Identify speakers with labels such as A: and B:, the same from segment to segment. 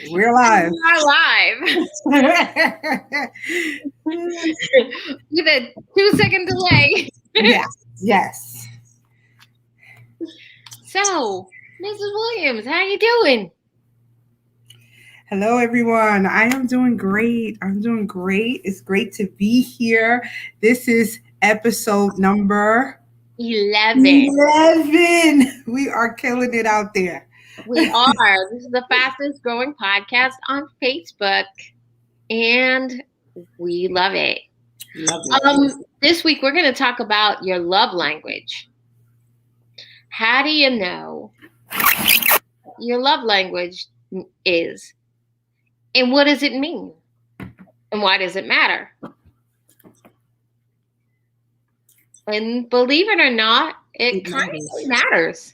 A: We're live.
B: We are live with a 2-second delay.
A: Yes, yes.
B: So, Mrs. Williams, how you doing?
A: Hello, everyone. I am doing great. I'm doing great. It's great to be here. This is episode number
B: 11.
A: 11. We are killing it out there.
B: We are. This is the fastest growing podcast on Facebook, and we love it.
A: Love it.
B: This week we're going to talk about your love language. How do you know your love language is? And what does it mean? And why does it matter? And believe it or not, it kind of matters.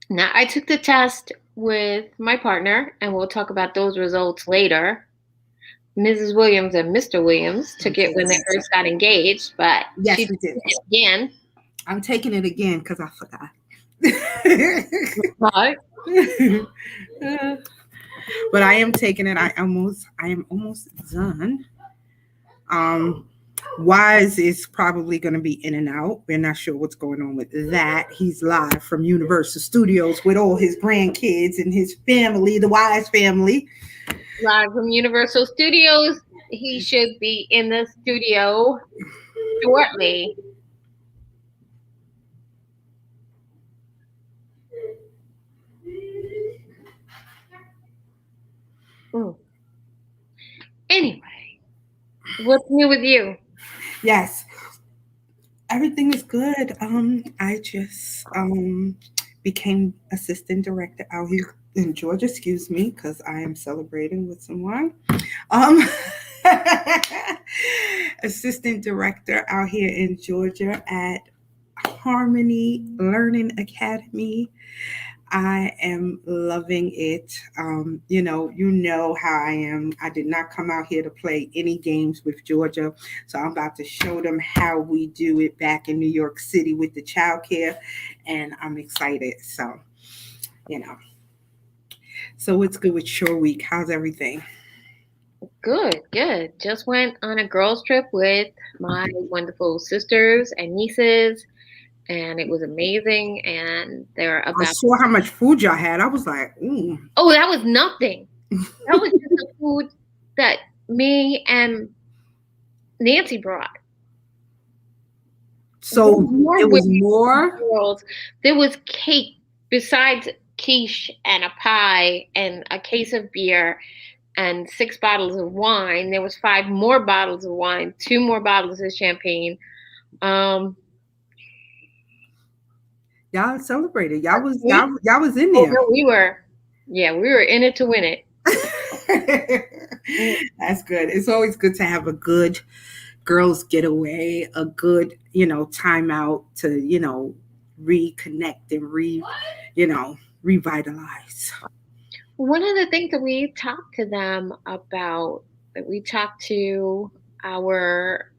B: Now, I took the test with my partner, and we'll talk about those results later. Mrs. Williams and Mr. Williams took it when they first got engaged, but
A: yes,
B: she
A: we did
B: it again.
A: I'm taking it again because I forgot.
B: What?
A: But I am taking it. I am almost done. Wise is probably going to be in and out. We're not sure what's going on with that. He's live from Universal Studios with all his grandkids and his family, the Wise family.
B: Live from Universal Studios. He should be in the studio shortly. Anyway, what's new with you?
A: Yes, everything is good. I just became assistant director out here in Georgia. Excuse me, because I am celebrating with someone. Assistant director out here in Georgia at Harmony Learning Academy. I am loving it. You know how I am. I did not come out here to play any games with Georgia. So I'm about to show them how we do it back in New York City with the childcare. And I'm excited. So, So what's good with Shore Week? How's everything?
B: Good. Just went on a girls' trip with my wonderful sisters and nieces. And it was amazing. And they're about.
A: I saw how much food y'all had. I was like, ooh.
B: Oh, that was nothing. That was just the food that me and Nancy brought.
A: So it was more.
B: Girls. There was cake besides quiche and a pie and a case of beer and 6 bottles of wine. There was 5 more bottles of wine, 2 more bottles of champagne.
A: Y'all celebrated. Y'all was in there.
B: Oh, we were in it to win it.
A: That's good. It's always good to have a good girls getaway, a good, time out to, reconnect and revitalize.
B: One of the things that we talked to them about, that we talked to our,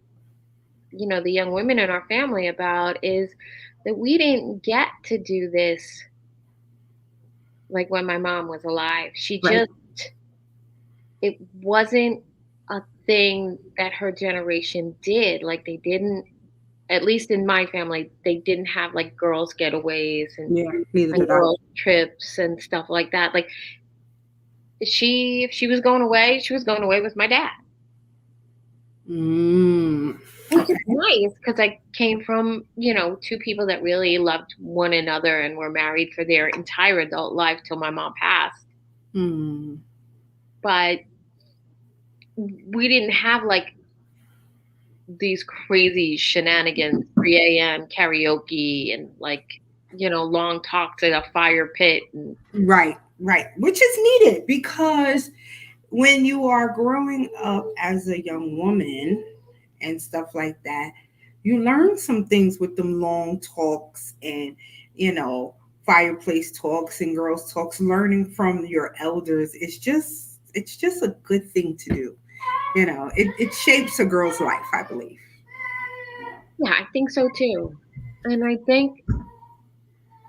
B: the young women in our family about, is that we didn't get to do this like when my mom was alive. She just, it wasn't a thing that her generation did. Like they didn't, at least in my family, they didn't have like girls getaways and girls trips and stuff like that. Like if she was going away, she was going away with my dad. Which is nice because I came from, 2 people that really loved one another and were married for their entire adult life till my mom passed. But we didn't have like these crazy shenanigans, 3 a.m. karaoke and like, long talks at a fire pit. And
A: Right. Which is needed because when you are growing up as a young woman and stuff like that, you learn some things with them long talks and, fireplace talks and girls talks, learning from your elders. It's just a good thing to do. It shapes a girl's life, I believe.
B: Yeah, I think so too. And I think,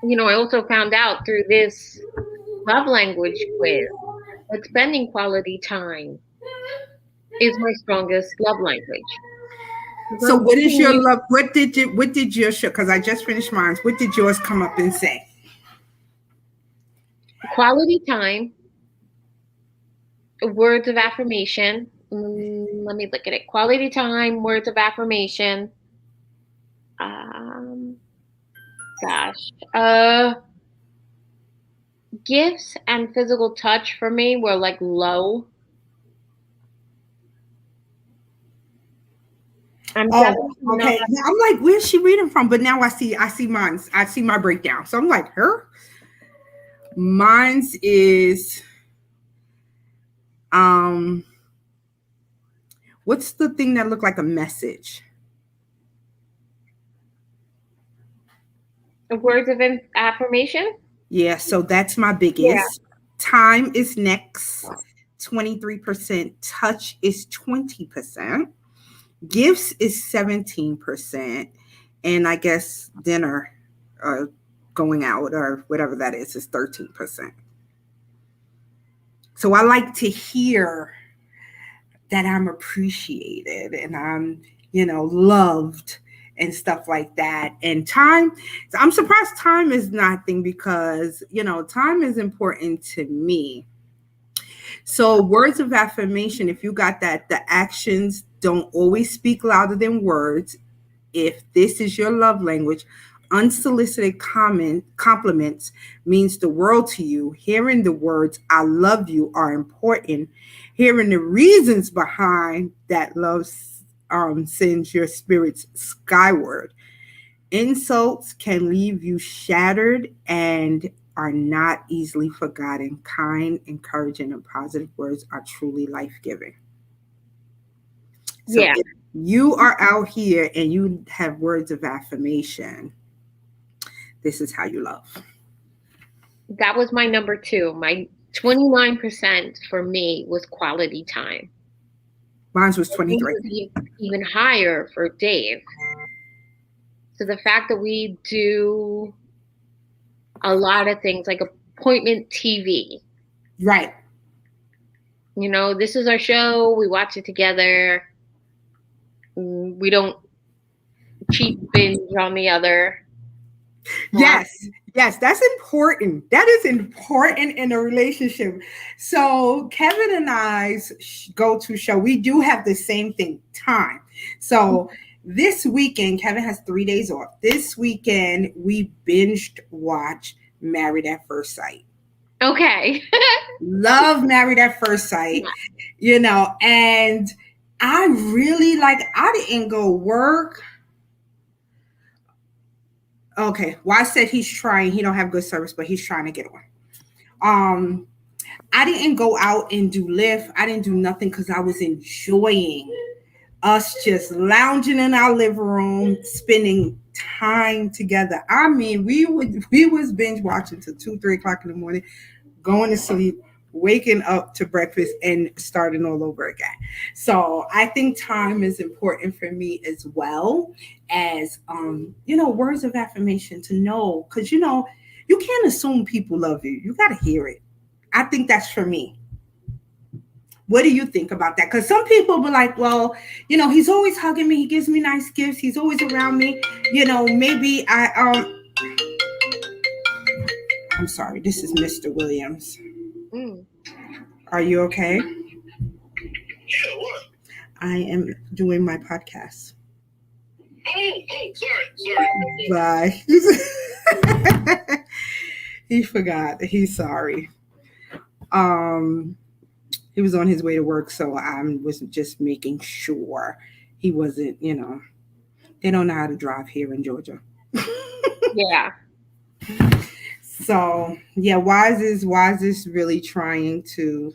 B: I also found out through this love language quiz, but spending quality time is my strongest love language.
A: So
B: I'm
A: what is
B: giving
A: your
B: you
A: love? What did your show? Because I just finished mine. What did yours come up and say?
B: quality time, words of affirmation. Let me look at it. Quality time, words of affirmation. Um, gosh, gifts and physical touch for me were like low. I'm
A: Oh,
B: definitely not.
A: okay. Yeah, I'm like, where's she reading from? But now I see mine. I see my breakdown. So I'm like, her. Mine's is um. What's the thing that looked like a message?
B: Words of affirmation?
A: Yeah. So that's my
B: Yeah.
A: biggest. Time is next. 23%. Touch is 20%. Gifts is 17%. And I guess dinner, uh, going out or whatever that is 13%. So I like to hear that I'm appreciated and I'm, loved and stuff like that. And time, I'm surprised time is nothing because, time is important to me. So, words of affirmation, if you got that, the actions don't always speak louder than words. If this is your love language, unsolicited compliments means the world to you. Hearing the words I love you are important. Hearing the reasons behind that love sends your spirits skyward. Insults can leave you shattered and are not easily forgotten. Kind, encouraging, and positive words are truly life giving. So
B: Yeah.
A: if you are out here and you have words of affirmation, this is how you love.
B: That was my number two. My 29% for me was quality time.
A: Mine was
B: I think
A: 23.
B: it was even higher for Dave. So the fact that we do a lot of things like appointment TV.
A: Right.
B: This is our show. We watch it together. We don't cheat binge on the other.
A: Yes. Yes, that's important. That is important in a relationship. So Kevin and I's go-to show, we do have the same thing, time. So this weekend, Kevin has 3 days off. This weekend, we binged watch Married at First Sight.
B: Okay.
A: Love Married at First Sight, and I really I didn't go work. Okay, well, I said he's trying. He don't have good service, but he's trying to get on. Um, I didn't go out and do Lyft. I didn't do nothing because I was enjoying us just lounging in our living room, spending time together. I mean, we was binge watching till 2, 3 o'clock in the morning, going to sleep, waking up to breakfast, and starting all over again. So I think time is important for me as well as words of affirmation to know, because you can't assume people love you. You got to hear it. I think that's for me. What do you think about that? Because some people be like, well, he's always hugging me. He gives me nice gifts. He's always around me. Maybe I'm sorry. This is Mr. Williams.
B: Mm.
A: Are you okay?
C: Yeah, what?
A: I am doing my podcast.
C: Sorry.
A: Bye. He forgot. He's sorry. He was on his way to work, so I was just making sure he wasn't, they don't know how to drive here in Georgia.
B: Yeah.
A: So yeah, Wise is really trying to.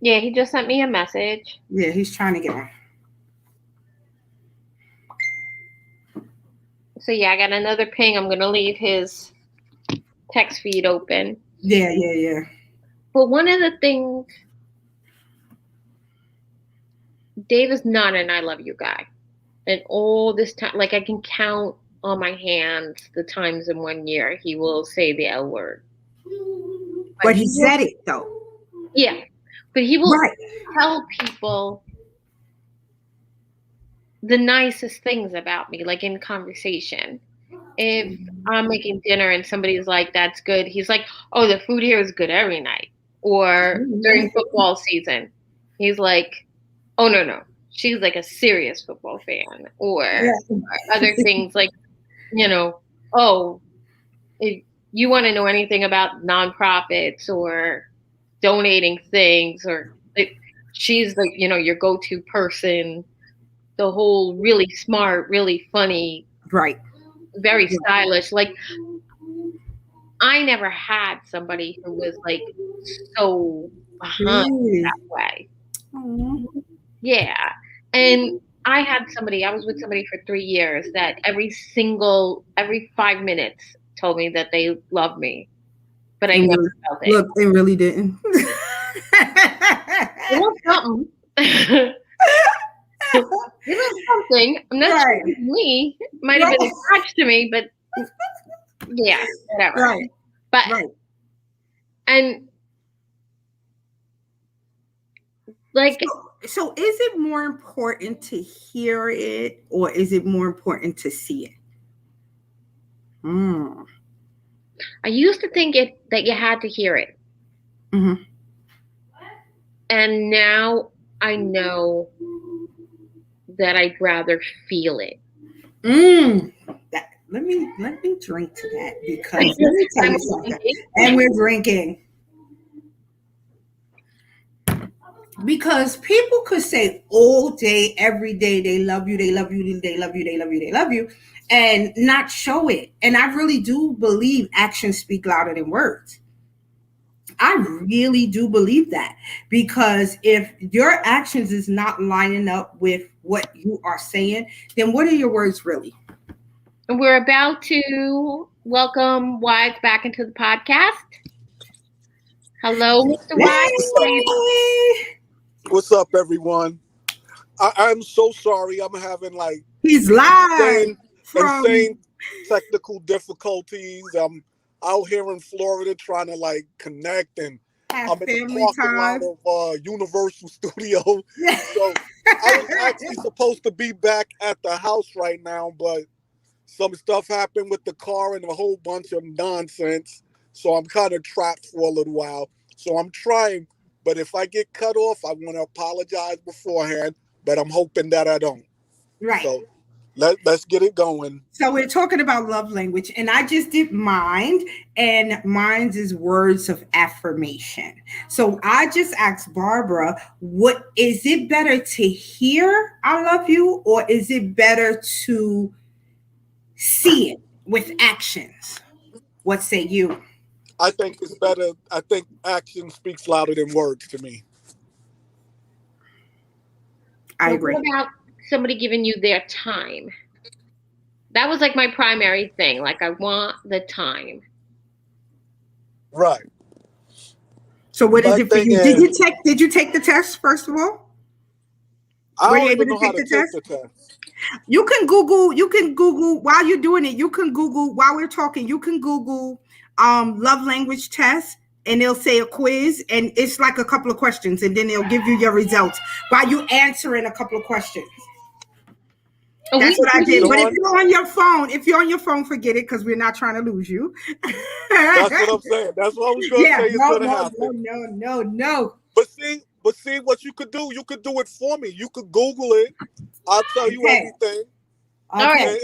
B: Yeah, he just sent me a message.
A: Yeah, he's trying to get on.
B: So yeah, I got another ping. I'm gonna leave his text feed open.
A: Yeah.
B: But one of the things, Dave is not an I love you guy. And all this time, like I can count on my hands the times in 1 year he will say the L word.
A: But he
B: will-
A: said it though.
B: Yeah, but he will
A: Right.
B: tell people the nicest things about me, like in conversation. If I'm making dinner and somebody's like, "That's good," he's like, "Oh, the food here is good every night." Or during football season, he's like, "Oh no, she's like a serious football fan." Or other things like, "Oh, if you want to know anything about nonprofits or donating things, or she's like, your go-to person." The whole really smart, really funny,
A: Right.
B: very stylish. Like, I never had somebody who was like so behind that way.
A: Aww.
B: Yeah. And I was with somebody for 3 years that every 5 minutes told me that they loved me, but I never felt it.
A: Look, they really didn't.
B: It was something. It was something. I'm not sure it was me. It might have been attached to me, but yeah, whatever.
A: Right.
B: But and like,
A: so is it more important to hear it or is it more important to see it?
B: I used to think that you had to hear it.
A: Mm-hmm.
B: And now I know that I'd rather feel it.
A: Let me drink to that, because let me tell you something. And we're drinking. Because people could say all day, every day, they love you, they love you, they love you, they love you, they love you, and not show it. And I really do believe actions speak louder than words. I really do believe that, because if your actions is not lining up with what you are saying, then what are your words really?
B: And we're about to welcome Wise back into the podcast. Hello, Mr. Wise.
C: What's up, everyone? I'm so sorry. I'm having like
A: he's live
C: insane technical difficulties. I'm out here in Florida trying to like connect, and I'm in the parking lot of Universal Studios. So I was actually supposed to be back at the house right now, but some stuff happened with the car and a whole bunch of nonsense. So I'm kind of trapped for a little while. So I'm trying, but if I get cut off, I want to apologize beforehand, but I'm hoping that I don't.
A: Right.
C: So let's get it going.
A: So we're talking about love language, and I just did mine, and mine's is words of affirmation. So I just asked Barbara, what is it better to hear "I love you" or is it better to see it with actions? What say you?
C: I think it's better. I think action speaks louder than words to me.
A: I agree.
B: What about somebody giving you their time? That was like my primary thing. Like, I want the time.
C: Right.
A: So what is it for you? Did you take the test, first of all?
C: I don't even know how to take the test.
A: You can Google while you're doing it. You can Google while we're talking. You can Google love language test, and they'll say a quiz, and it's like a couple of questions, and then they'll give you your results while you answering a couple of questions. That's what I did. But if you're on your phone, forget it, because we're not trying to lose you.
C: That's what I'm saying. That's what I was going to say is going to happen.
A: No.
C: But see what you could do. You could do it for me. You could Google it. I'll tell you everything.
B: All right.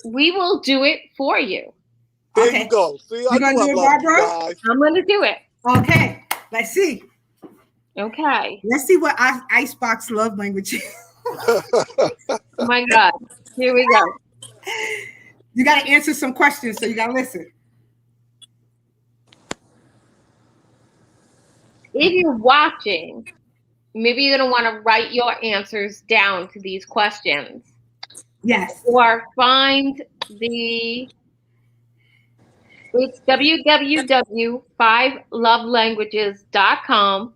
B: We will do it for you.
C: There you go. See,
A: I'm going to do it, Barbara?
B: I'm going to do it.
A: Okay. Let's see.
B: Okay.
A: Let's see what Icebox love language is.
B: Oh my God. Here we go.
A: You got to answer some questions, so you got to listen.
B: If you're watching, maybe you're going to want to write your answers down to these questions.
A: Yes.
B: Or find it's www.5lovelanguages.com.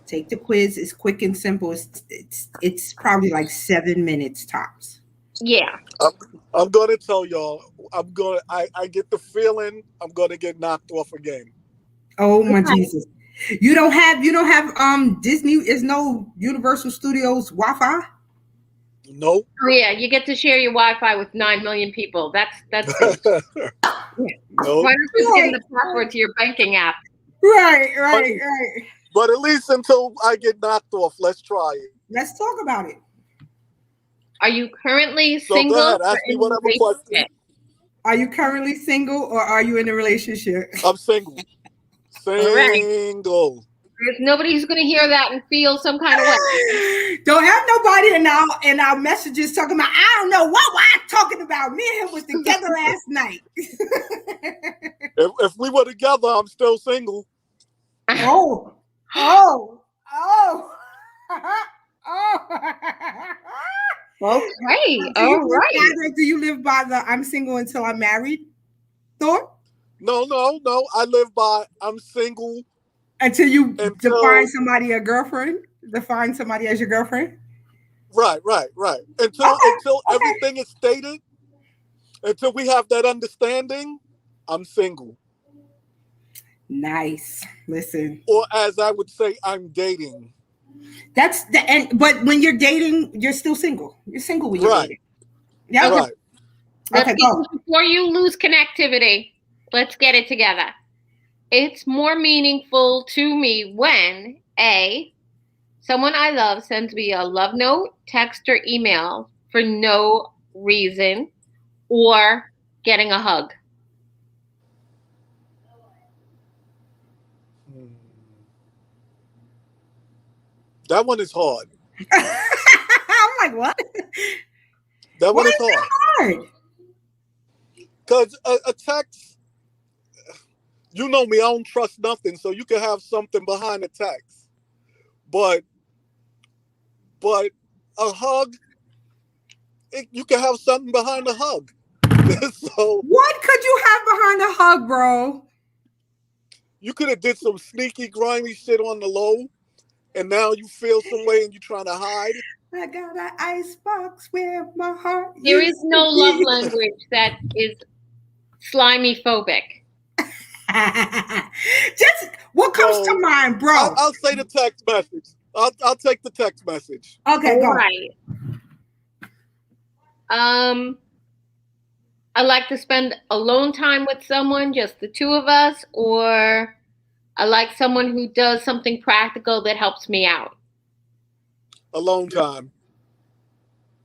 A: Take the quiz. It's quick and simple. It's probably like 7 minutes tops.
B: Yeah.
C: I'm going to tell y'all. I get the feeling I'm going to get knocked off again.
A: Oh my Jesus. You don't have Disney is no Universal Studios Wi-Fi?
C: No.
B: Oh yeah, you get to share your Wi-Fi with 9 million people. That's
C: No.
B: Why don't you give them the password to your banking app?
A: Right.
C: But at least until I get knocked off, let's try it.
A: Let's talk about it.
B: Are you currently
C: So
B: single?
C: go ahead, ask me whatever question.
A: Are you currently single or are you in a relationship?
C: I'm single. Single.
B: There's nobody's going to hear that and feel some kind of way.
A: Don't have nobody in our messages talking about, I don't know what I'm talking about. Me and him was together last night.
C: If we were together, I'm still single.
A: Oh.
B: Okay. All right.
A: Do you live by the I'm single until I'm married thought?
C: No. I live by I'm single
A: until you define somebody a girlfriend. Define somebody as your girlfriend.
C: Right. Until everything is stated, until we have that understanding, I'm single.
A: Nice. Listen.
C: Or as I would say, I'm dating.
A: That's the end. But when you're dating, you're still single. You're single when you're dating. Yeah.
C: Right.
B: Okay, go. Before you lose connectivity, let's get it together. It's more meaningful to me when A, someone I love sends me a love note, text, or email for no reason, or getting a hug.
C: That one is hard.
A: I'm like, what?
C: That one is hard. Because a text, you know me, I don't trust nothing, so you can have something behind the text. But a hug, you can have something behind the hug. So
A: what could you have behind a hug, bro?
C: You could have did some sneaky, grimy shit on the low, and now you feel some way and you're trying to hide.
A: I got an icebox where my heart.
B: There is no love language that is slimy phobic.
A: Just what comes to mind, bro?
C: I'll say the text message. I'll take the text message.
A: Okay, go.
B: Right. I like to spend alone time with someone, just the two of us, or I like someone who does something practical that helps me out.
C: Alone time.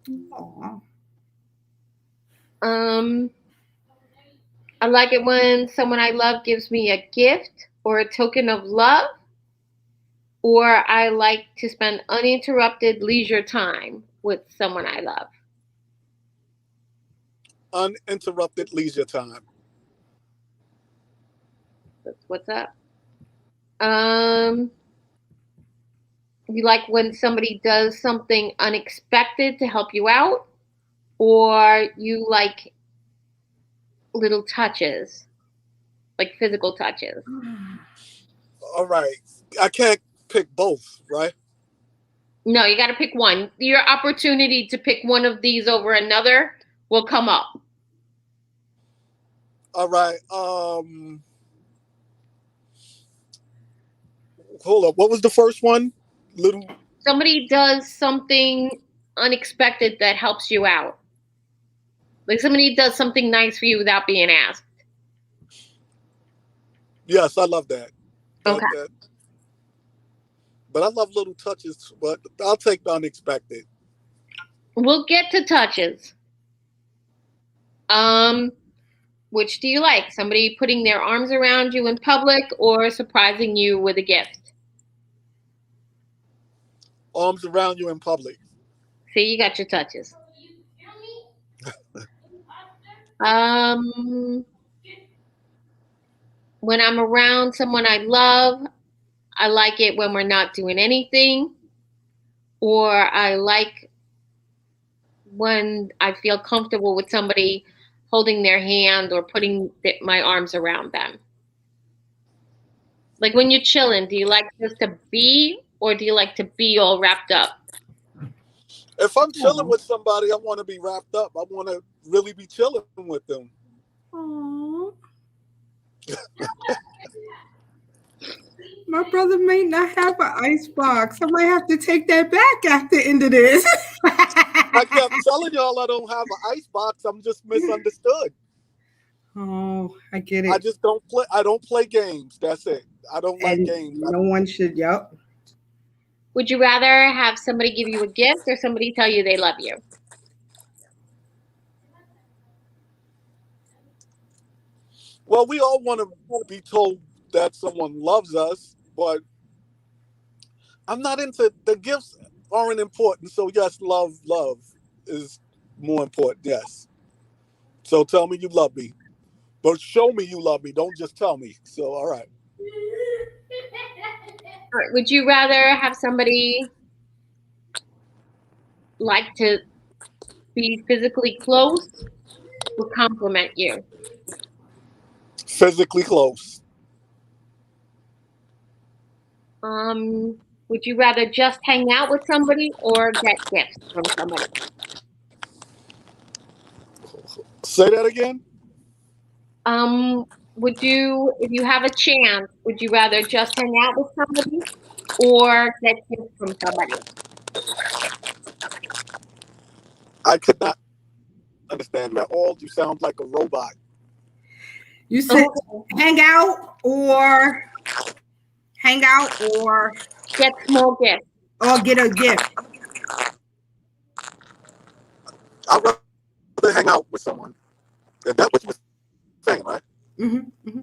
A: Aww.
B: I like it when someone I love gives me a gift or a token of love, or I like to spend uninterrupted leisure time with someone I love.
C: Uninterrupted leisure time.
B: That's what's up. You like when somebody does something unexpected to help you out, or you like little touches, like physical touches?
C: All right. I can't pick both, right?
B: No, you got to pick one. Your opportunity to pick one of these over another will come up.
C: All right. Hold up. What was the first one?
B: Somebody does something unexpected that helps you out. Like somebody does something nice for you without being asked.
C: Yes, I love that.
B: Okay.
C: But I love little touches, but I'll take the unexpected.
B: We'll get to touches. Which do you like? Somebody putting their arms around you in public or surprising you with a gift?
C: Arms around you in public.
B: See, you got your touches. When I'm around someone I love, I like it when we're not doing anything, or I like when I feel comfortable with somebody holding their hand or putting my arms around them. Like when you're chilling, do you like just to be, or do you like to be all wrapped up?
C: If I'm chilling with somebody, I want to be wrapped up. I want to really be chilling with them.
A: Aww. my brother may not have an ice box. I might have to take that back at the end of this.
C: I kept telling y'all I don't have an ice box. I'm just misunderstood.
A: Oh, I get
C: I
A: it.
C: just don't play. I don't play games. That's it. I don't like
A: And
C: games.
A: no one should. Yep.
B: Would you rather have somebody give you a gift or somebody tell you they love you?
C: Well, we all want to be told that someone loves us, but I'm not into the gifts. Aren't important. So yes, love is more important. Yes. So tell me you love me, but show me you love me. Don't just tell me. So all right.
B: All right. Would you rather have somebody like to be physically close or compliment you?
C: Physically close.
B: Would you rather just hang out with somebody or get gifts from somebody?
C: Say that again.
B: Would you, if you have a chance, would you rather just hang out with somebody or get gifts from somebody?
C: I could not understand that. All you sound like a robot.
A: You said hang out or
B: get small gifts
A: or get a gift.
C: I'd rather hang out with someone. Is that what you were saying, right?
A: Mm-hmm, mm-hmm.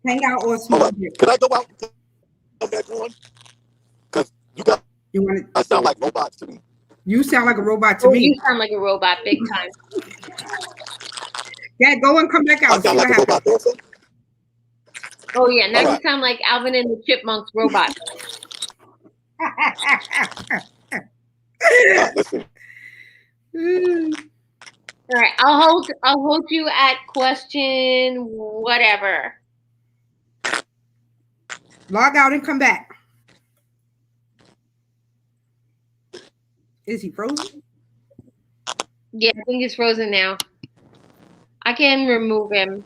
A: Hang out or small gift.
C: Could I go out and tell that one? Because you want to? I sound like robots to me.
A: You sound like a robot to me.
B: You sound like a robot, big time.
A: Yeah, go and come back out.
C: I sound like a robot also?
B: Oh yeah, now you sound like Alvin and the Chipmunks robot.
C: Listen.
B: All right, I'll hold you at question whatever.
A: Log out and come back. Is he frozen?
B: Yeah, I think he's frozen now. I can remove him.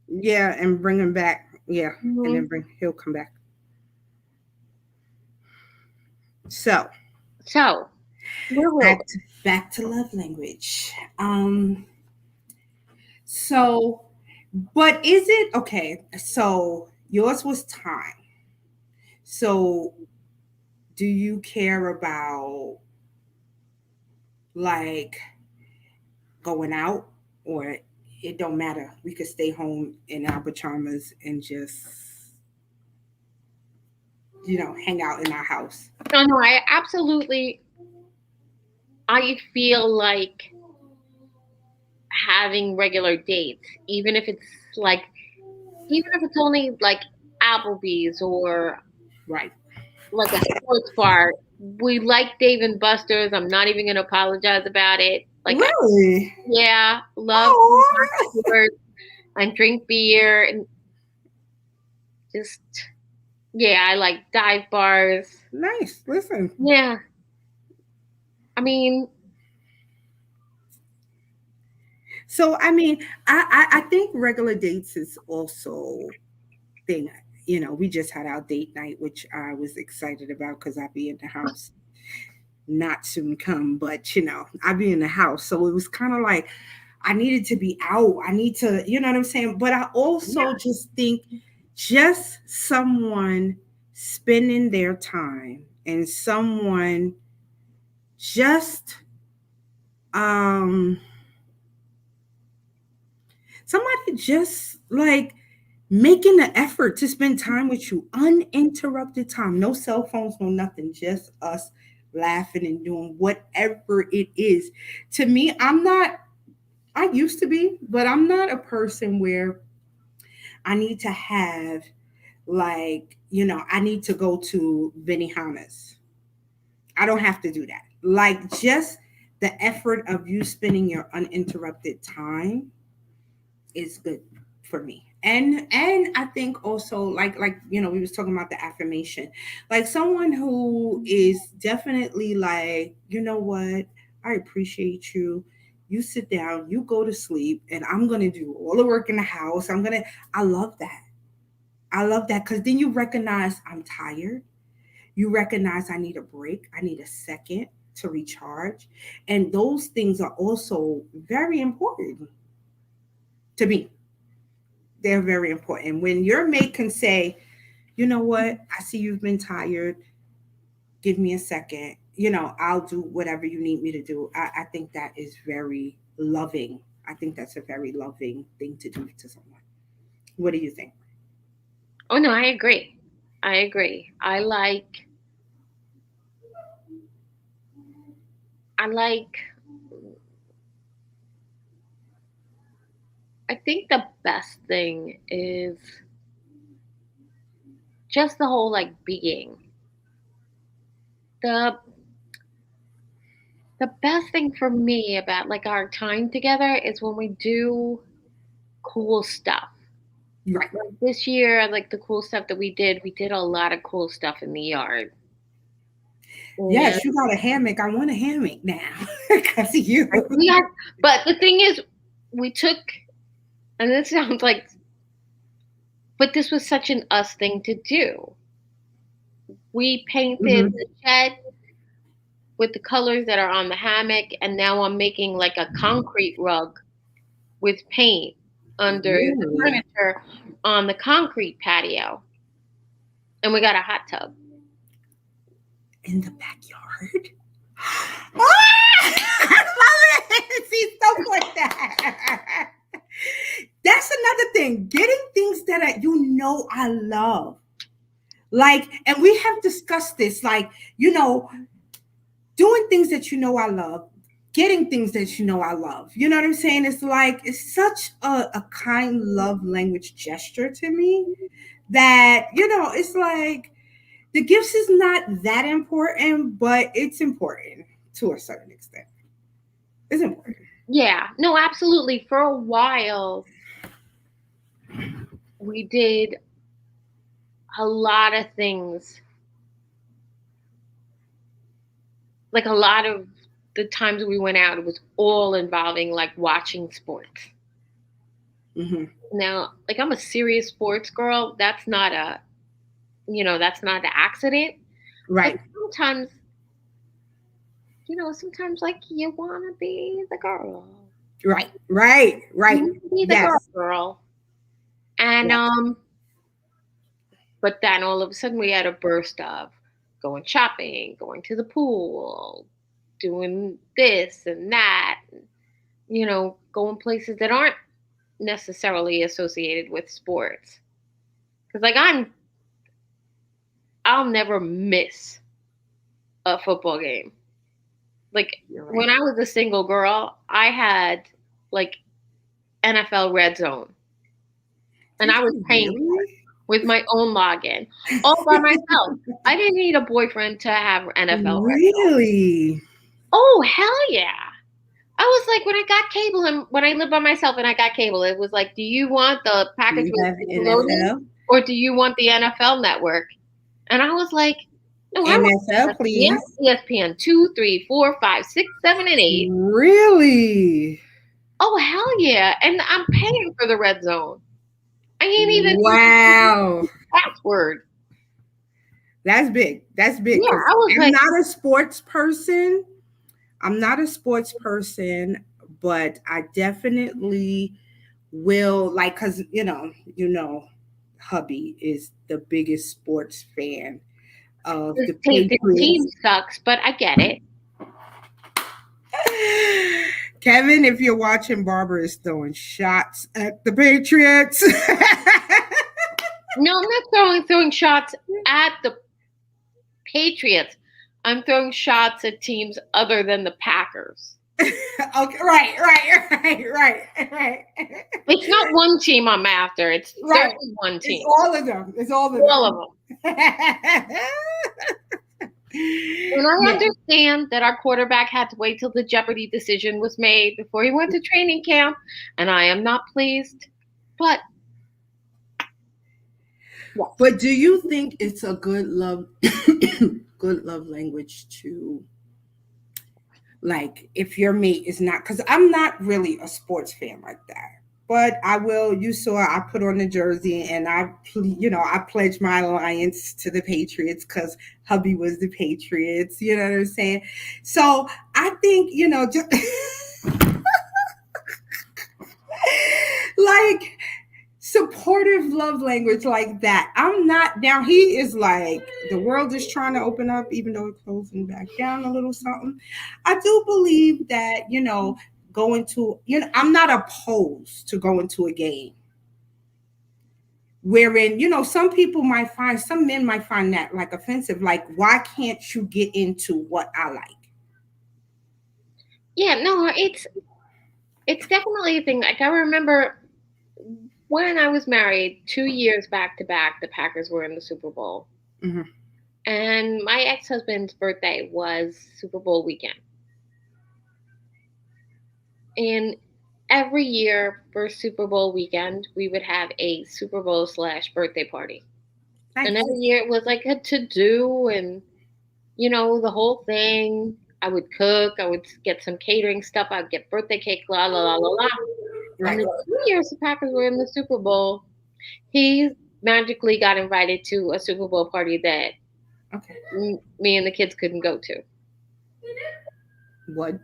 A: Yeah, and bring him back. Yeah, and then he'll come back. So back to love language. So, but is it okay? So yours was time. So, do you care about like going out, or it don't matter? We could stay home in our pajamas and just, hang out in our house.
B: No, I feel like having regular dates, even if it's only like Applebee's or
A: right,
B: like a sports bar. We like Dave and Buster's. I'm not even going to apologize about it. Like,
A: really?
B: Yeah, love sports and drink beer and just, yeah, I like dive bars.
A: Nice. Listen.
B: Yeah. I mean,
A: so I mean, I think regular dates is also thing. We just had our date night, which I was excited about because I'd be in the house. Not soon come, but I'd be in the house. So it was kind of like I needed to be out. I need to, you know what I'm saying? But I also just think just someone spending their time and someone just somebody just like making the effort to spend time with you, uninterrupted time, no cell phones, no nothing, just us laughing and doing whatever it is. To me, I used to be, but I'm not a person where I need to have like, I need to go to Benihana's. I don't have to do that. Like just the effort of you spending your uninterrupted time is good for me. And I think also like we was talking about the affirmation, like someone who is definitely like, you know what, I appreciate you. You sit down, you go to sleep, and I'm gonna do all the work in the house. I love that. I love that because then you recognize I'm tired. You recognize I need a break. I need a second to recharge. And those things are also very important to me. They're very important. When your mate can say, you know what, I see you've been tired. Give me a second. I'll do whatever you need me to do. I think that is very loving. I think that's a very loving thing to do to someone. What do you think?
B: Oh no, I agree. I agree. I think the best thing is just the whole like being. The the best thing for me about like our time together is when we do cool stuff.
A: Right.
B: Like this year, like the cool stuff that we did a lot of cool stuff in the yard.
A: Yes, you got a hammock. I want a hammock now because of you.
B: But the thing is, we took, and this sounds like, but this was such an us thing to do. We painted the shed with the colors that are on the hammock, and now I'm making like a concrete rug with paint under the furniture on the concrete patio. And we got a hot tub.
A: In the backyard? I love it. See, stuff like that. That's another thing. Getting things that I love. Like, and we have discussed this, like, doing things that I love, getting things that I love. You know what I'm saying? It's like, it's such a kind love language gesture to me that, it's like, the gifts is not that important, but it's important to a certain extent. It's important.
B: Yeah, no, absolutely. For a while, we did a lot of things. Like a lot of the times we went out, it was all involving like watching sports.
A: Mm-hmm.
B: Now, like I'm a serious sports girl. That's not that's not an accident.
A: Right.
B: But sometimes like you want to be the girl.
A: Right.
B: You be the girl. And but then all of a sudden we had a burst of going shopping, going to the pool, doing this and that, going places that aren't necessarily associated with sports. Because like I'll never miss a football game. Like when I was a single girl, I had like NFL Red Zone. And I was paying with my own login all by myself. I didn't need a boyfriend to have NFL Red Zone.
A: Really?
B: Oh, hell yeah. I was like, when I got cable and when I lived by myself and I got cable, it was like, do you want the package with Nickelodeon or do you want the NFL network? And I was like, no,
A: NFL, please.
B: ESPN 2, 3, 4, 5, 6, 7, and 8.
A: Really?
B: Oh, hell yeah. And I'm paying for the Red Zone. I ain't even password.
A: That's big. That's big.
B: Yeah,
A: I'm not a sports person. But I definitely will like, cause hubby is the biggest sports fan of the Patriots.
B: The team sucks, but I get it.
A: Kevin, if you're watching, Barbara is throwing shots at the Patriots.
B: No, I'm not throwing shots at the Patriots. I'm throwing shots at teams other than the Packers.
A: Okay, right.
B: It's not one team I'm after. It's certainly one team.
A: It's all of them. All of them.
B: And I understand that our quarterback had to wait till the Jeopardy decision was made before he went to training camp, and I am not pleased. But
A: But do you think it's a good love language to, like, if your mate is not, because I'm not really a sports fan like that. But I will. You saw I put on the jersey, and I pledged my alliance to the Patriots because hubby was the Patriots. You know what I'm saying? So I think just like supportive love language like that. I'm not now. He is like the world is trying to open up, even though it's closing back down a little something. I do believe that going to I'm not opposed to going to a game wherein some people might find some men might find that like offensive. Like, why can't you get into what I like?
B: Yeah, no, it's definitely a thing. Like, I remember when I was married 2 years back to back, the Packers were in the Super Bowl.
A: Mm-hmm.
B: And my ex-husband's birthday was Super Bowl weekend. And every year for Super Bowl weekend, we would have a Super Bowl / birthday party. Nice. And every year it was like a to-do and, the whole thing. I would cook. I would get some catering stuff. I'd get birthday cake, la, la, la, la, la. Right. And the 2 years the Packers were in the Super Bowl, he magically got invited to a Super Bowl party that me and the kids couldn't go to.
A: What?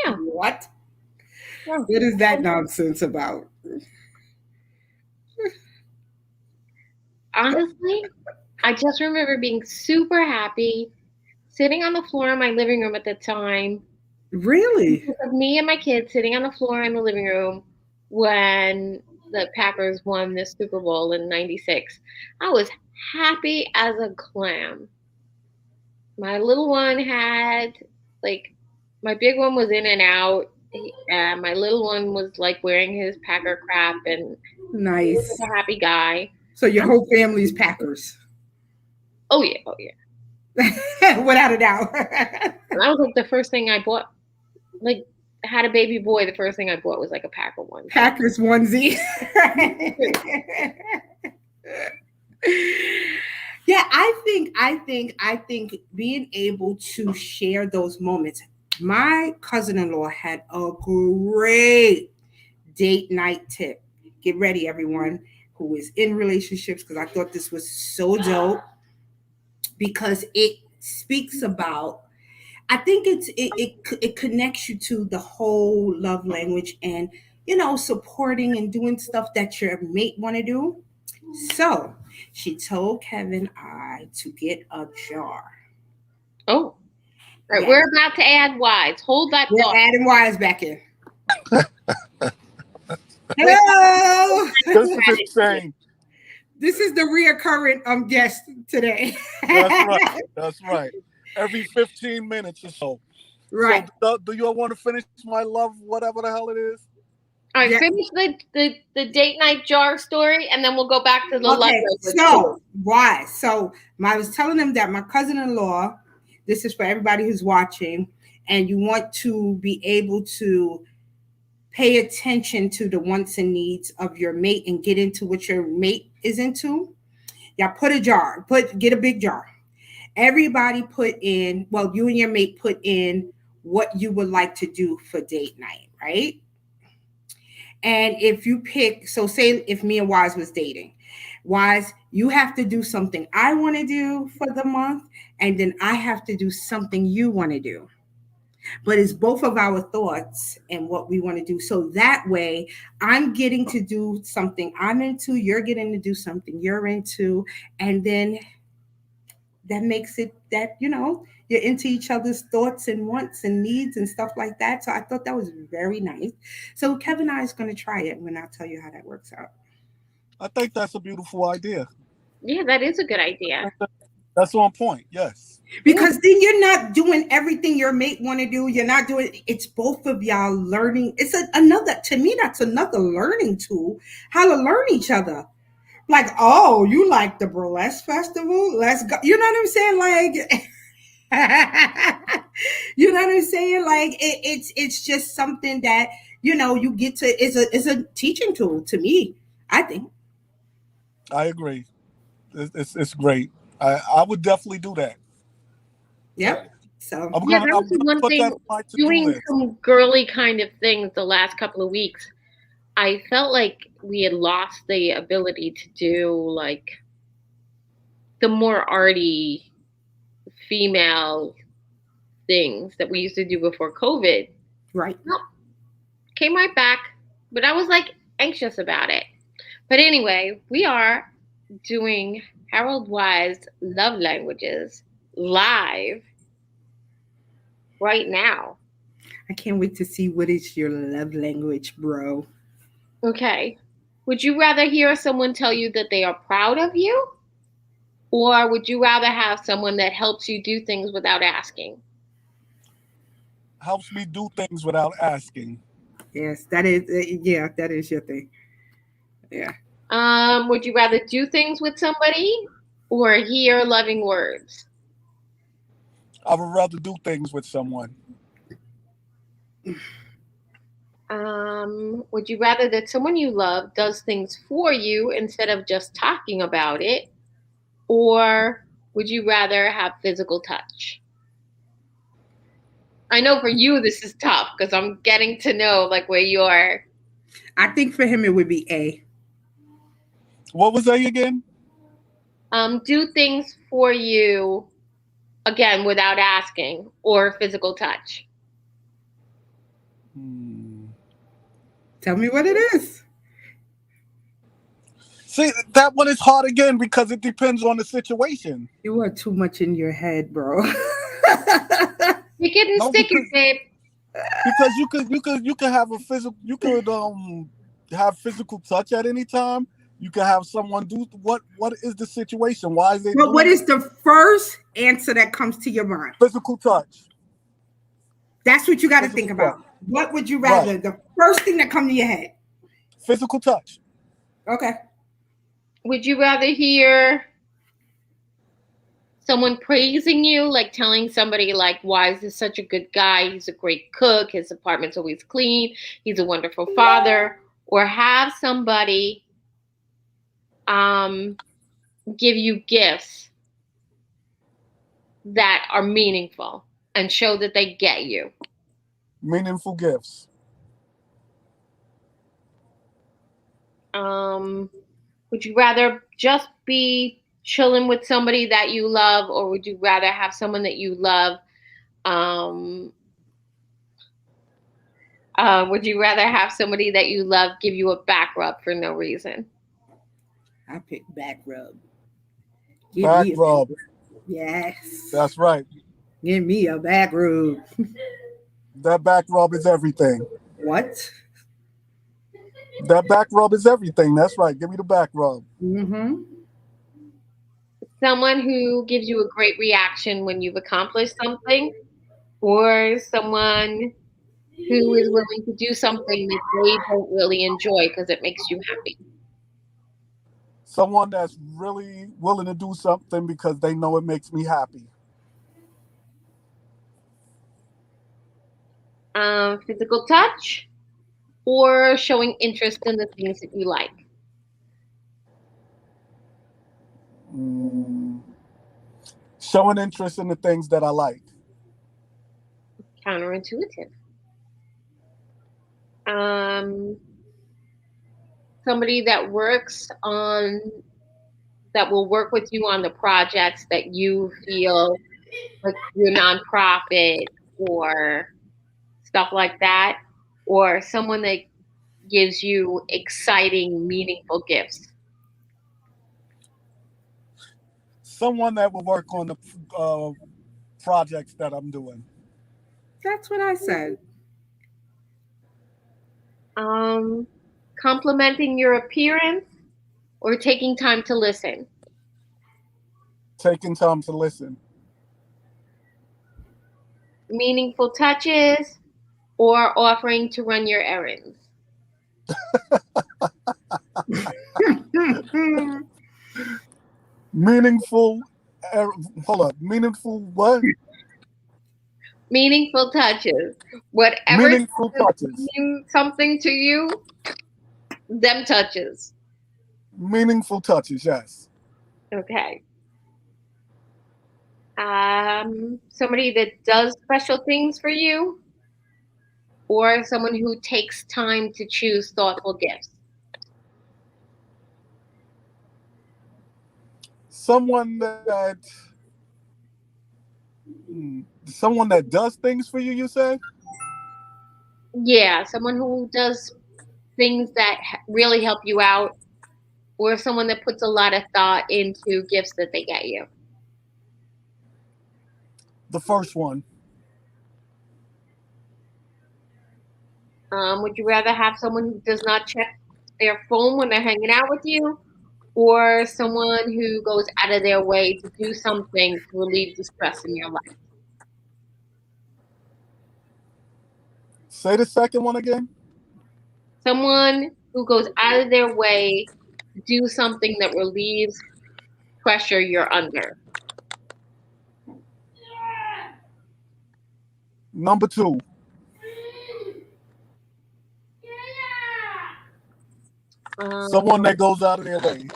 B: Yeah.
A: What? What is that nonsense about?
B: Honestly, I just remember being super happy, sitting on the floor in my living room at the time.
A: Really?
B: Me and my kids sitting on the floor in the living room when the Packers won this Super Bowl in '96. I was happy as a clam. My little one had, my big one was in and out. My little one was like wearing his Packer crap and
A: nice.
B: He was a happy guy.
A: So your whole family's Packers.
B: Oh yeah.
A: Without a doubt.
B: And that was like the first thing I bought. Like, I had a baby boy. The first thing I bought was like a Packer onesie.
A: Packers onesie. Yeah, I think being able to share those moments. My cousin-in-law had a great date night tip. Get ready, everyone who is in relationships, because I thought this was so dope, because it speaks about, I think it connects you to the whole love language and supporting and doing stuff that your mate want to do. So she told Kevin to get a jar.
B: Oh, right. Yeah. We're about to add Wise. Hold that thought.
A: We're adding Wise back in. Hello.
C: This is insane.
A: This is the reoccurring guest today.
C: That's right. Every 15 minutes or so.
A: Right.
C: So, do you all want to finish my love, whatever the hell it is?
B: All right, finish the date night jar story, and then we'll go back to the love language.
A: So, why? So, I was telling them that my cousin-in-law, this is for everybody who's watching, and you want to be able to pay attention to the wants and needs of your mate and get into what your mate is into. Yeah, get a big jar. Everybody put in, you and your mate put in what you would like to do for date night, right? And if you pick, so say if me and Wise was dating, Wise, you have to do something I want to do for the month, and then I have to do something you want to do. But it's both of our thoughts and what we want to do. So that way I'm getting to do something I'm into, you're getting to do something you're into, and then that makes it that, you're into each other's thoughts and wants and needs and stuff like that. So I thought that was very nice. So Kevin and I is going to try it when I tell you how that works out.
C: I think that's a beautiful idea.
B: Yeah, that is a good idea.
C: That's on point. Yes.
A: Because then you're not doing everything your mate want to do. You're not doing, it's both of y'all learning. It's to me, that's another learning tool, how to learn each other. Like, oh, you like the burlesque festival? Let's go. You know what I'm saying? Like, you know what I'm saying? Like, it's just something that, you get to, it's a teaching tool to me, I think.
C: I agree. It's great. I would definitely do that.
A: Yep. So
C: I'm
B: Yeah,
C: gonna,
B: that
C: I'm
B: was the
C: gonna
B: one
C: put that
B: thing.
C: on my to-do
B: Doing
C: list.
B: some girly kind of things the last couple of weeks, I felt like we had lost the ability to do like the more arty female things that we used to do before COVID.
A: right.
B: Nope, came right back, but I was like anxious about it. But anyway, we are doing Harold Wise Love Languages live right now.
A: I can't wait to see what is your love language, bro.
B: Okay. Would you rather hear someone tell you that they are proud of you? Or would you rather have someone that helps you do things without asking?
C: Helps me do things without asking.
A: Yes, that is. Yeah, that is your thing. Yeah.
B: Would you rather do things with somebody or hear loving words?
C: I would rather do things with someone.
B: Would you rather that someone you love does things for you instead of just talking about it? Or would you rather have physical touch? I know for you this is tough because I'm getting to know like where you're.
A: I think for him it would be A.
C: What was that again?
B: Do things for you again without asking, or physical touch.
A: Tell me what it is.
C: See, that one is hard again because it depends on the situation.
A: You are too much in your head, bro.
B: You're getting sticky, babe.
C: Because you could have a physical, you could have physical touch at any time. You can have someone do what is the situation? Why is they
A: But what is the first answer that comes to your mind?
C: Physical touch.
A: That's what you got to think about.
C: Touch.
A: What would you rather? Right. The first thing that comes to your head.
C: Physical touch.
A: Okay.
B: Would you rather hear someone praising you, like telling somebody like, why is this such a good guy? He's a great cook. His apartment's always clean. He's a wonderful father. Or have somebody give you gifts that are meaningful and show that they get you.
C: Meaningful gifts.
B: Would you rather just be chilling with somebody that you love, or would you rather have someone that you love? Would you rather have somebody that you love give you a back rub for no reason?
A: I pick back rub.
C: Back rub.
A: Yes.
C: That's right.
A: Give me a back rub.
C: That back rub is everything.
A: What?
C: That back rub is everything. That's right. Give me the back rub.
A: Mm-hmm.
B: Someone who gives you a great reaction when you've accomplished something, or someone who is willing to do something that they don't really enjoy because it makes you happy.
C: Someone that's really willing to do something because they know it makes me happy.
B: Physical touch, or showing interest in the things that you like?
C: Showing interest in the things that I like.
B: Counterintuitive. Somebody that will work with you on the projects that you feel like your nonprofit or stuff like that, or someone that gives you exciting, meaningful gifts.
C: Someone that will work on the projects that I'm doing.
A: That's what I said.
B: Complimenting your appearance or taking time to listen?
C: Taking time to listen.
B: Meaningful touches or offering to run your errands?
C: Meaningful. Hold up. Meaningful what?
B: Meaningful touches. Whatever
C: meaningful touches.
B: Means something to you, them touches.
C: Meaningful touches, yes.
B: Okay. Somebody that does special things for you, or someone who takes time to choose thoughtful gifts?
C: Someone that does things for you. You say?
B: Yeah, someone who does things that really help you out, or someone that puts a lot of thought into gifts that they get you.
C: The first one.
B: Would you rather have someone who does not check their phone when they're hanging out with you, or someone who goes out of their way to do something to relieve the stress in your life?
C: Say the second one again.
B: Someone who goes out of their way to do something that relieves pressure you're under.
C: Number two. Someone that goes out of their way.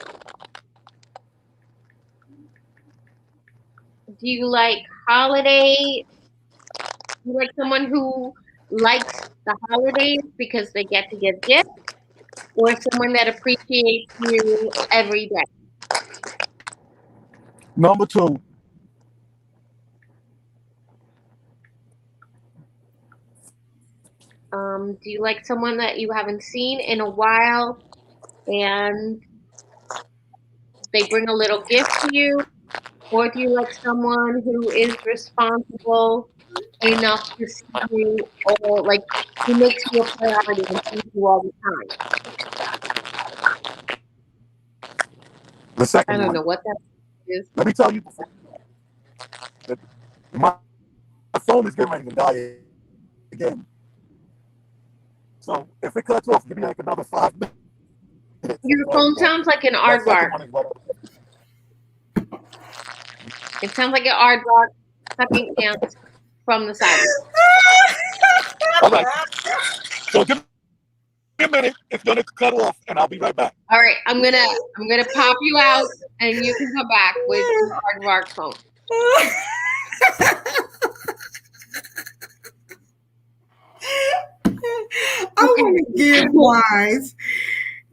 B: Do you like holiday? Do you like someone who likes the holidays because they get to give gifts, or someone that appreciates you every day?
C: Number two.
B: Do you like someone that you haven't seen in a while and they bring a little gift to you? Or do you like someone who is responsible enough to see you, or like who makes you a priority and sees you all the time?
C: The second
B: I don't
C: one.
B: know what that is.
C: Let me tell you before that my phone is getting ready to die again. So if it cuts off, give me like another 5 minutes.
B: Your phone sounds like an aardvark. It sounds like an aardvark sucking ants from the side.
C: All right. So give me a minute. It's gonna cut off, and I'll be right back.
B: All right, I'm gonna pop you out, and you can come back with your aardvark phone.
A: I want to give Wise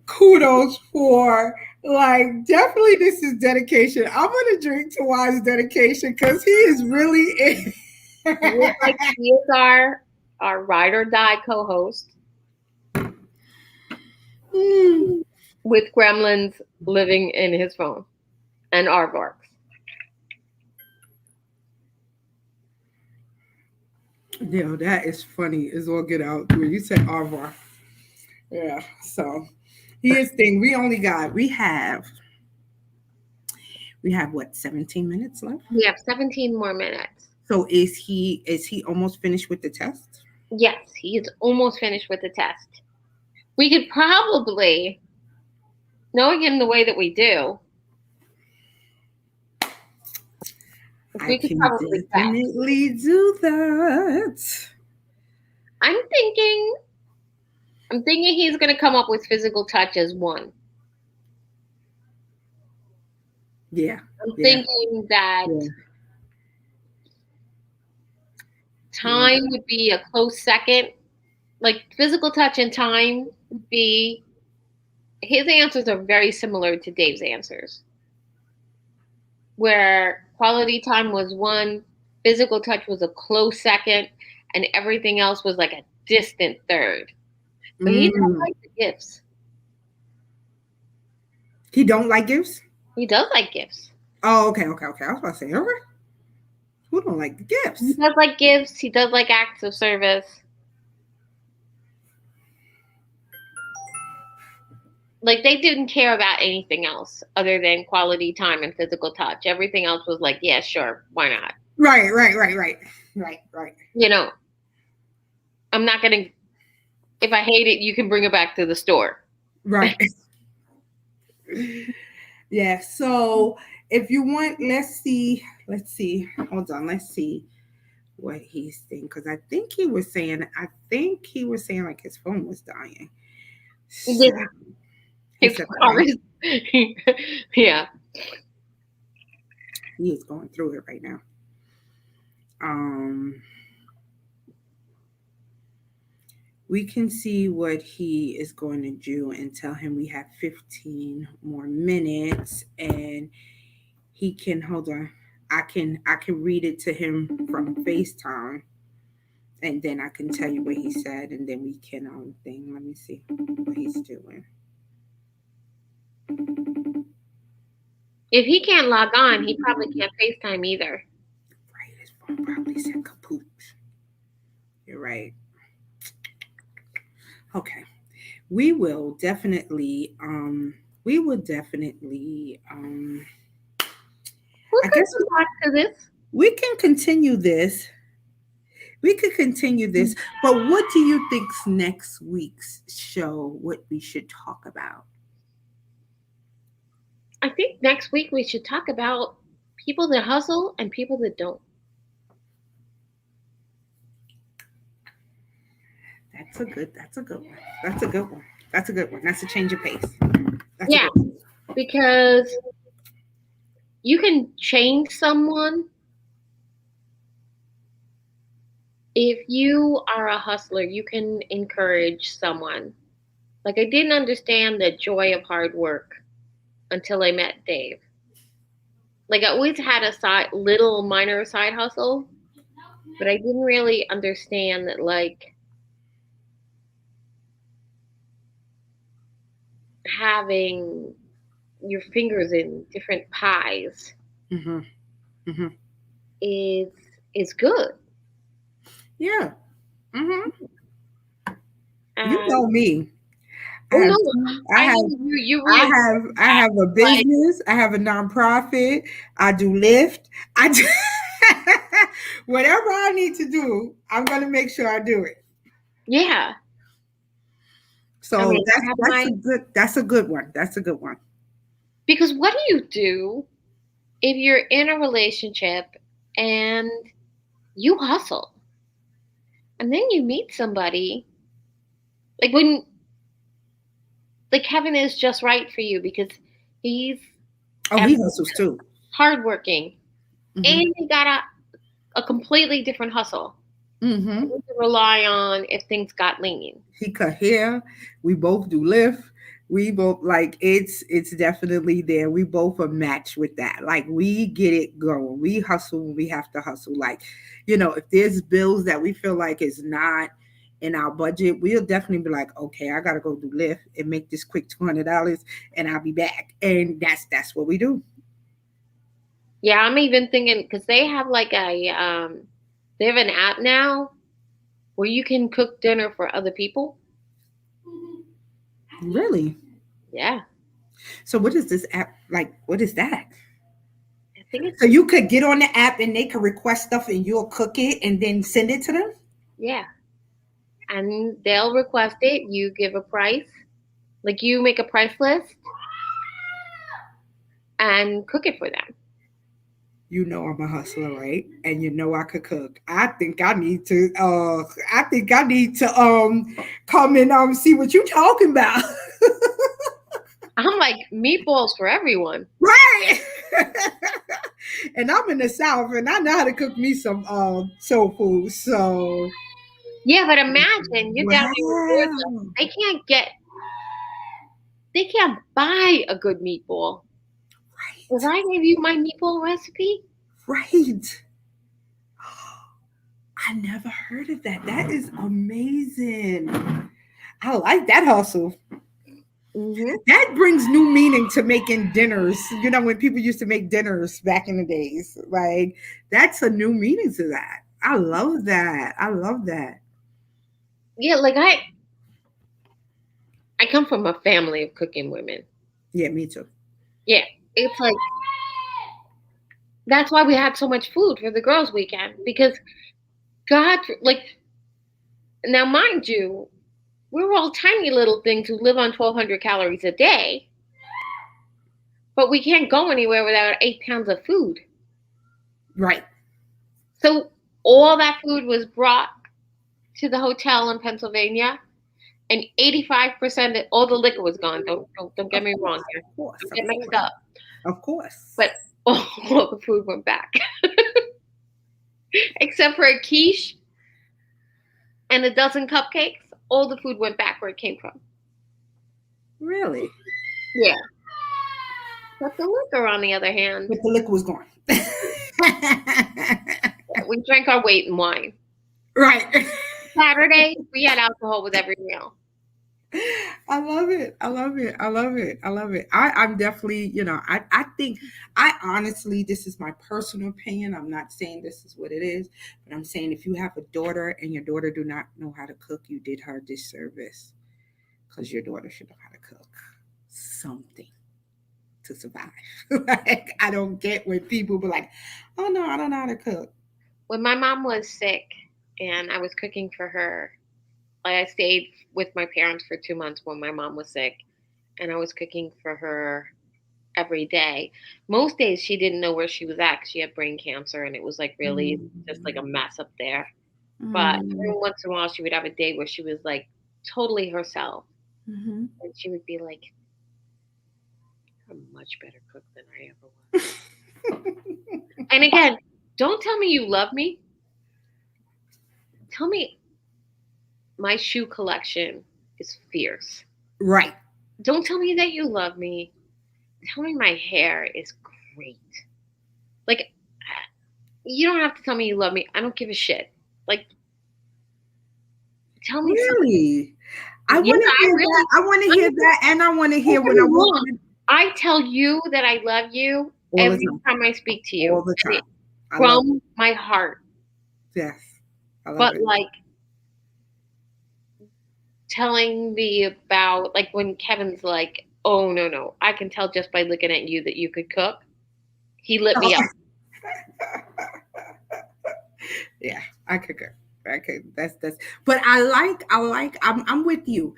A: kudos for definitely this is dedication. I'm gonna drink to Wise dedication because he is really in.
B: He is our ride or die co-host with gremlins living in his phone and aardvarks.
A: Yeah, that is funny. Is all get out when you said aardvark. Yeah, so here's the thing. We have what, 17 minutes left?
B: We have 17 more minutes.
A: So is he almost finished with the test?
B: Yes, he is almost finished with the test. We could probably, knowing him the way that we do,
A: we can definitely do that.
B: I'm thinking he's going to come up with physical touch as one.
A: Yeah.
B: I'm thinking that time would be a close second. Like physical touch and time would be, his answers are very similar to Dave's answers. Where quality time was one, physical touch was a close second, and everything else was like a distant third. But he doesn't like the gifts.
A: He don't like gifts?
B: He does like gifts.
A: Oh, okay. I was about to say, okay. Who don't like the gifts?
B: He does like gifts. He does like acts of service. Like, they didn't care about anything else other than quality time and physical touch. Everything else was like, yeah, sure, why not?
A: Right.
B: You know, I'm not going to, if I hate it, you can bring it back to the store.
A: Right. Yeah, so if you want, let's see, hold on, let's see what he's saying, because I think he was saying like his phone was dying. So,
B: yeah.
A: He is going through it right now. We can see what he is going to do and tell him we have 15 more minutes, and he can hold on. I can read it to him from FaceTime, and then I can tell you what he said, and then we can thing. Let me see what he's doing.
B: If he can't log on, he probably can't FaceTime either.
A: Right, his phone probably said kaput. You're right. Okay. We will definitely we will definitely I guess
B: back to this.
A: we can continue this. We could continue this, but what do you think's next week's show? What we should talk about?
B: I think next week we should talk about people that hustle and people that don't.
A: That's a good one. That's a good one. That's a good one. That's a change of pace.
B: Yeah, because you can change someone if you are a hustler. You can encourage someone. Like, I didn't understand the joy of hard work until I met Dave. Like, I always had a little minor side hustle, but I didn't really understand that, like, having your fingers in different pies is good.
A: Yeah. You know me. I have a business. I have a nonprofit. I do Lyft. I do whatever I need to do. I'm gonna make sure I do it.
B: Yeah.
A: So that's a good one. That's a good one.
B: Because what do you do if you're in a relationship and you hustle, and then you meet somebody like Kevin is just right for you because he
A: hustles too,
B: hardworking, and he got a completely different hustle. You can rely on if things got lean.
A: He cut hair. We both do Lyft. We both it's definitely there. We both are matched with that. Like, we get it going. We hustle when we have to hustle. Like, if there's bills that we feel like is not in our budget, we'll definitely be like, okay, I gotta go do Lyft and make this quick $200 and I'll be back. And that's what we do.
B: Yeah, I'm even thinking because they have like they have an app now where you can cook dinner for other people.
A: Really?
B: Yeah.
A: So what is this app like? What is that?
B: I think
A: so you could get on the app and they could request stuff and you'll cook it and then send it to them?
B: Yeah. And they'll request it. You give a price. Like, you make a price list and cook it for them.
A: I'm a hustler, right? And I could cook. I think I need to come and see what you're talking about.
B: I'm like, meatballs for everyone.
A: Right. And I'm in the South and I know how to cook me some soul food. So
B: yeah, but imagine you're down here. They can't buy a good meatball. Right. If I gave you my meatball recipe?
A: Right. I never heard of that. That is amazing. I like that hustle. That brings new meaning to making dinners. When people used to make dinners back in the days, like, that's a new meaning to that. I love that.
B: Yeah, like I come from a family of cooking women.
A: Yeah, me too.
B: Yeah, it's like that's why we had so much food for the girls' weekend, because God, like, now mind you, we're all tiny little things who live on 1,200 calories a day, but we can't go anywhere without 8 pounds of food.
A: Right.
B: So all that food was brought to the hotel in Pennsylvania, and 85% of all the liquor was gone. Don't get me wrong here.
A: Of course.
B: Don't get mixed up.
A: Of course.
B: But all the food went back. except for a quiche and a dozen cupcakes, all the food went back where it came from.
A: Really?
B: Yeah. But the liquor, on the other hand,
A: But the liquor was gone.
B: we drank our weight in wine.
A: Right.
B: Saturday, we had alcohol with every meal.
A: I love it. I love it. I love it. I love it. I'm definitely, I think, I honestly, this is my personal opinion. I'm not saying this is what it is, but I'm saying if you have a daughter and your daughter do not know how to cook, you did her a disservice, because your daughter should know how to cook something to survive. Like, I don't get when people be like, oh no, I don't know how to cook.
B: When my mom was sick and I was cooking for her, I stayed with my parents for 2 months when my mom was sick, and I was cooking for her every day. Most days she didn't know where she was at because she had brain cancer, and it was like really just like a mess up there. But every once in a while she would have a day where she was like totally herself. And she would be like, "I'm a much better cook than I ever was." And again, don't tell me you love me. Tell me my shoe collection is fierce.
A: Right.
B: Don't tell me that you love me. Tell me my hair is great. Like, you don't have to tell me you love me. I don't give a shit. Like, tell me
A: really.
B: Something.
A: I want to hear that. I want to hear that, and I want to hear when I walk in.
B: I tell you that I love you every time I speak to you.
A: All the time.
B: From my heart.
A: Yes. I love
B: but
A: it.
B: Like telling me about, like, when Kevin's like, oh no, I can tell just by looking at you that you could cook. He lit me up.
A: Yeah, I could cook. Okay, that's. But I'm with you.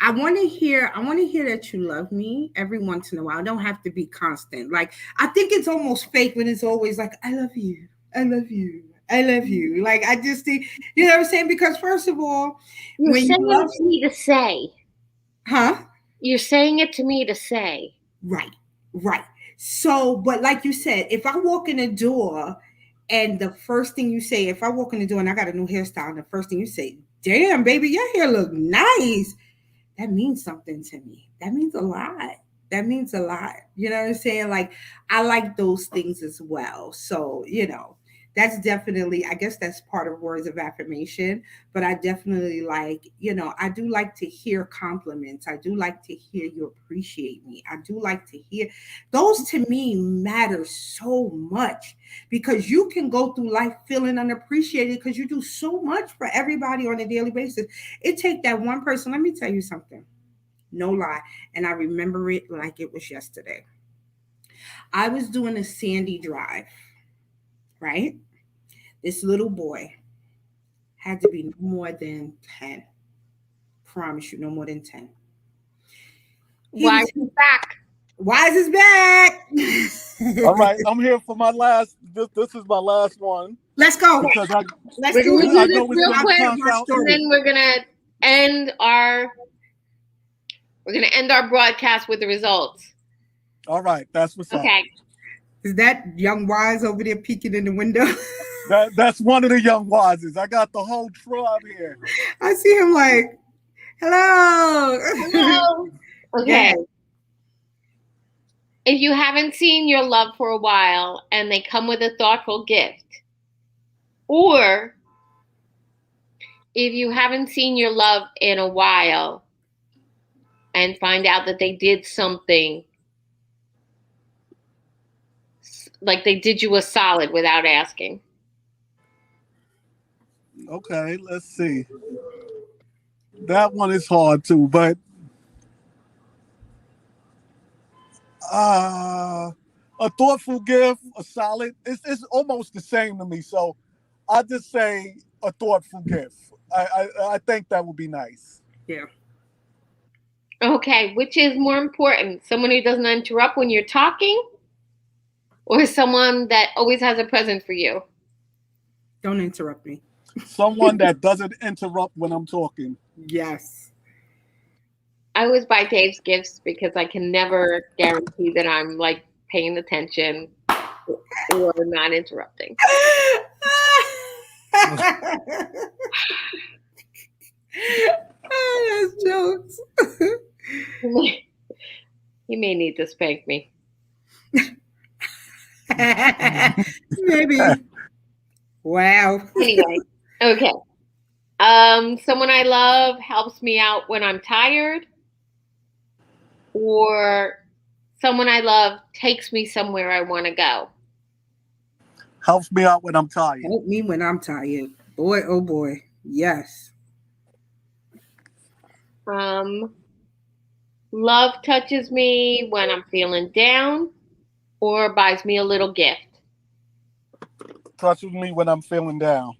A: I want to hear that you love me every once in a while. It don't have to be constant. Like, I think it's almost fake when it's always like, I love you. I love you. I love you. Like, I just think, you know what I'm saying? Because first of all,
B: you're saying it to me to say.
A: Huh?
B: You're saying it to me to say.
A: Right. So, but like you said, if I walk in the door and the first thing you say, if I walk in the door and I got a new hairstyle, and the first thing you say, damn, baby, your hair look nice, that means something to me. That means a lot. You know what I'm saying? Like, I like those things as well. So, that's definitely, I guess that's part of words of affirmation, but I definitely like, I do like to hear compliments. I do like to hear you appreciate me. I do like to hear those. To me, matter so much, because you can go through life feeling unappreciated because you do so much for everybody on a daily basis. It take that one person. Let me tell you something. No lie. And I remember it like it was yesterday. I was doing a Sandy drive, right? This little boy had to be no more than 10. Promise you, no more than 10.
B: Why is he back?
A: Why is his back?
C: All right, I'm here for my last. This is my last one.
A: Let's go.
B: Let's do this real quick, and then we're gonna end our broadcast with the results.
C: All right, that's what's up.
B: Okay.
A: Is that young Wise over there peeking in the window?
C: That's one of the young Wises. I got the whole tribe here.
A: I see him like, hello.
B: Okay. Yeah. If you haven't seen your love for a while and they come with a thoughtful gift, or if you haven't seen your love in a while and find out that they did something, like they did you a solid without asking.
C: Okay, let's see. That one is hard too, but a thoughtful gift, a solid, it's almost the same to me. So I just say a thoughtful gift. I think that would be nice.
A: Yeah.
B: Okay, which is more important? Someone who doesn't interrupt when you're talking, or someone that always has a present for you?
A: Don't interrupt me.
C: Someone that doesn't interrupt when I'm talking.
A: Yes.
B: I always buy Dave's gifts because I can never guarantee that I'm like paying attention or not interrupting.
A: Oh, that's jokes.
B: You may need to spank me.
A: Maybe. Wow.
B: Anyway, okay. Someone I love helps me out when I'm tired, or someone I love takes me somewhere I want to go.
C: Helps me out when I'm tired.
A: Help me when I'm tired. Boy, oh boy. Yes.
B: Love touches me when I'm feeling down, or buys me a little gift.
C: Touches me when I'm feeling down.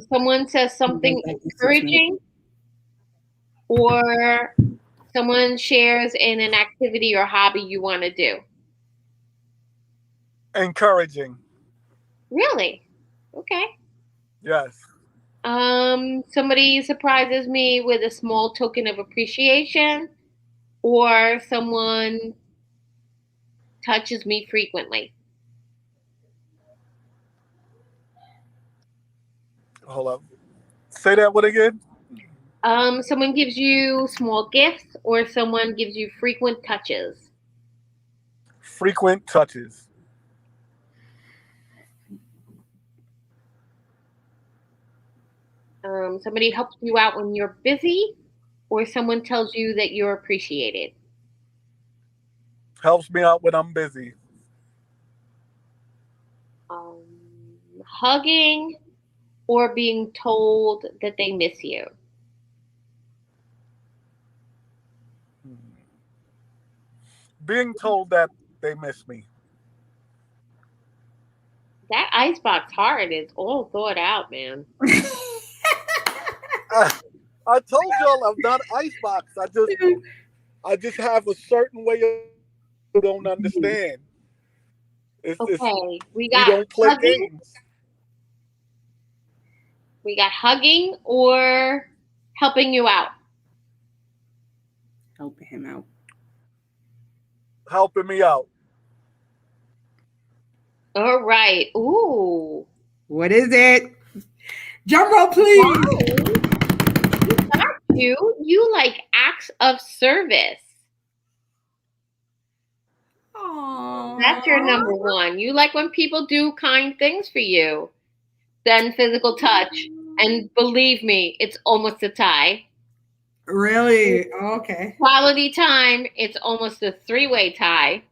B: Someone says something encouraging, or someone shares in an activity or hobby you want to do.
C: Encouraging.
B: Really? Okay.
C: Yes.
B: Somebody surprises me with a small token of appreciation, or someone touches me frequently.
C: Hold up. Say that one again.
B: Someone gives you small gifts, or someone gives you frequent touches.
C: Frequent touches.
B: Somebody helps you out when you're busy, or someone tells you that you're appreciated.
C: Helps me out when I'm busy.
B: Hugging, or being told that they miss you.
C: Being told that they miss me.
B: That icebox heart is all thought out, man.
C: I told y'all I'm not icebox. I just have a certain way you don't understand.
B: Okay,
C: we don't play
B: hugging.
C: games.
B: We got hugging or helping you out.
A: Helping him out.
C: Helping me out.
B: All right. Ooh.
A: What is it? Drum roll, please.
B: Wow. You like acts of service.
A: Aww.
B: That's your number one. You like when people do kind things for you. Then physical touch. And believe me, it's almost a tie.
A: Really? Okay.
B: Quality time, it's almost a three-way tie.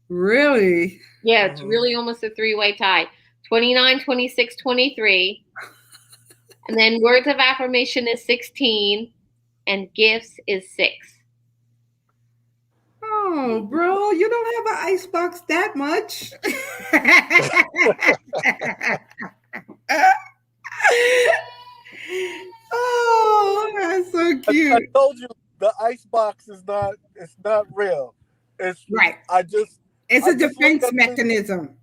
A: Really?
B: Yeah, it's really almost a three-way tie. 29, 26, 23. And then words of affirmation is 16. And gifts is 6.
A: Oh, bro, you don't have an icebox that much. Oh, that's so cute.
C: I told you the icebox is not. It's not real. It's
A: right. It's a defense mechanism.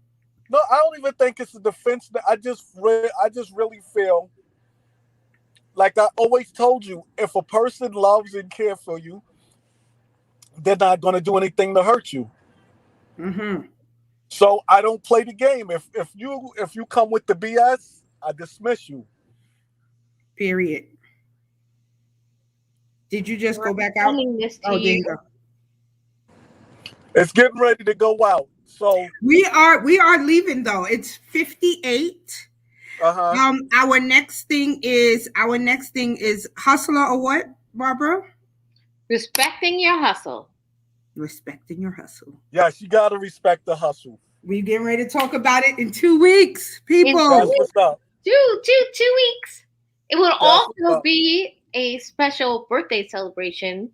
C: No, I don't even think it's a defense. I just really feel like I always told you, if a person loves and cares for you, they're not going to do anything to hurt you.
A: Mm-hmm.
C: So I don't play the game. If you come with the BS, I dismiss you.
A: Period. Did you just go back out?
B: Oh, there you go.
C: It's getting ready to go out. So
A: we are leaving though. It's 58.
C: Uh-huh.
A: Our next thing is hustler or what, Barbara?
B: Respecting your hustle.
A: Respecting your hustle.
C: Yes, you gotta respect the hustle.
A: We're getting ready to talk about it in 2 weeks, people.
C: That's what's up.
B: 2 weeks. It will also be a special birthday celebration.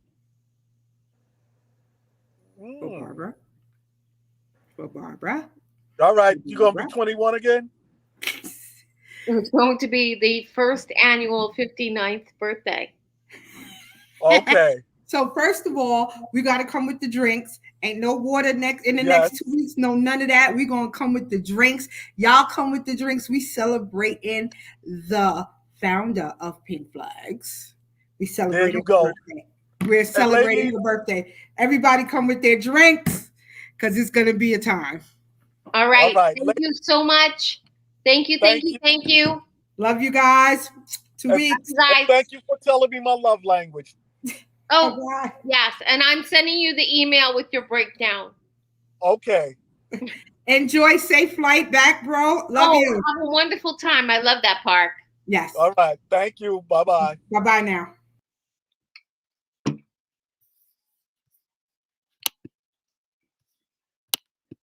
A: For Barbara.
C: All right, you gonna be 21 again?
B: It's going to be the first annual 59th birthday.
C: Okay.
A: So first of all, we got to come with the drinks. Ain't no water next 2 weeks. No, none of that. We're going to come with the drinks. Y'all come with the drinks. We celebrating the founder of Pink Flags. We celebrating her birthday. We're celebrating her birthday. Everybody come with their drinks because it's going to be a time.
B: All right.
C: All right.
B: Thank you so much. Thank you.
A: Love you guys. 2 weeks.
B: Guys.
C: Thank you for telling me my love language.
B: Oh,
A: Bye-bye.
B: yes. And I'm sending you the email with your breakdown.
C: Okay.
A: Enjoy safe flight back, bro. Love you.
B: Have a wonderful time. I love that park.
A: Yes.
C: All right. Thank you. Bye-bye.
A: Bye-bye now.